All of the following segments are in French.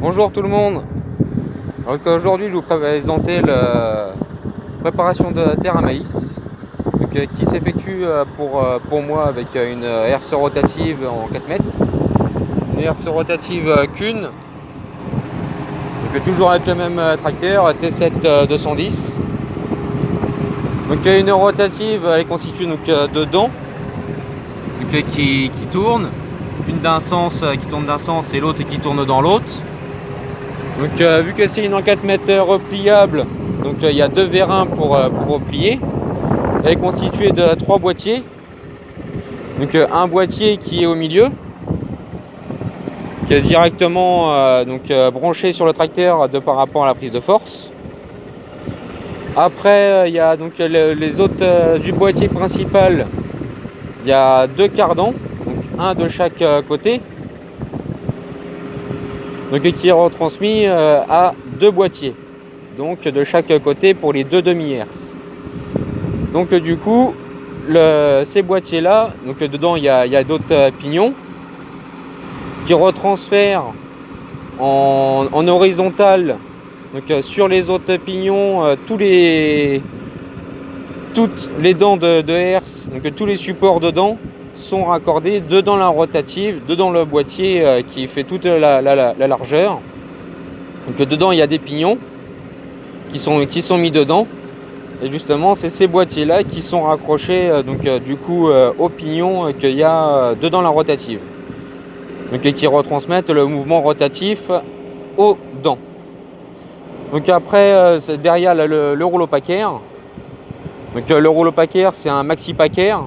Bonjour tout le monde. Donc aujourd'hui je vais vous présenter la préparation de terre à maïs qui s'effectue pour moi avec une herse rotative en 4 mètres, une herse rotative Kuhn, donc toujours avec le même tracteur T7 210. Donc une rotative, elle est constituée de dents qui tournent, une d'un sens qui tourne d'un sens et l'autre qui tourne dans l'autre. Donc vu que c'est une en 4 mètres repliable, donc il y a 2 vérins pour replier. Elle est constituée de 3 boîtiers. Donc un boîtier qui est au milieu, qui est directement branché sur le tracteur par rapport à la prise de force. Après il y a donc les autres du boîtier principal, il y a 2 cardans, donc un de chaque côté. Donc qui est retransmis à 2 boîtiers, donc de chaque côté pour les 2 demi-herses. Donc du coup ces boîtiers là, donc dedans il y a d'autres pignons qui retransfèrent en horizontal, donc sur les autres pignons toutes les dents de herse, donc tous les supports dedans sont raccordés dedans la rotative, dedans le boîtier qui fait toute la largeur. Donc dedans il y a des pignons qui sont mis dedans, et justement c'est ces boîtiers là qui sont raccrochés aux pignons qu'il y a dedans la rotative, donc qui retransmettent le mouvement rotatif aux dents. Donc après c'est derrière le rouleau packer. Donc le rouleau packer c'est un maxi packer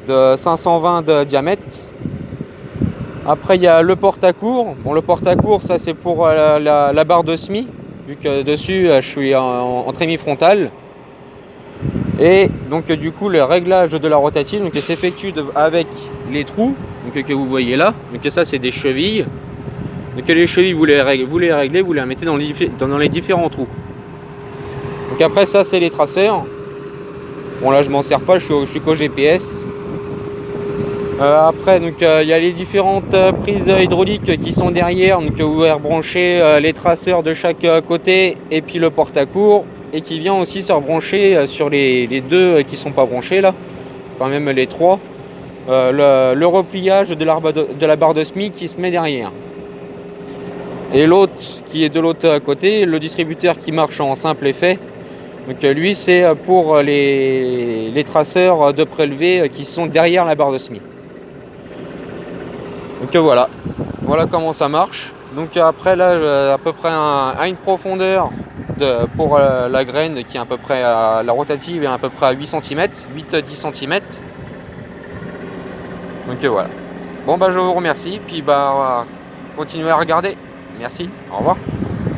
de 520 de diamètre. Après il y a le porte-à-court. Bon, le porte-à-court ça c'est pour la barre de semis, vu que dessus je suis en trémie frontale. Et donc du coup le réglage de la rotative s'effectue avec les trous que vous voyez là. Donc ça c'est des chevilles. Donc les chevilles vous les réglez, vous les mettez dans les différents trous. Donc après ça c'est les traceurs. Bon là je m'en sers pas, je suis qu'au GPS. Après il y a les différentes prises hydrauliques qui sont derrière, donc vous pouvez rebrancher les traceurs de chaque côté et puis le porte-à-court, et qui vient aussi se rebrancher sur les 2 qui sont pas branchés là, enfin même les 3, le repliage de la barre de semis qui se met derrière. Et l'autre qui est de l'autre côté, le distributeur qui marche en simple effet. Donc lui c'est pour les traceurs de prélevé qui sont derrière la barre de semis. Donc voilà comment ça marche. Donc après là à peu près à une profondeur pour la graine qui est à peu près la rotative est à peu près à 8 cm, 8-10 cm. Donc voilà. Bon je vous remercie, puis continuez à regarder. Merci, au revoir.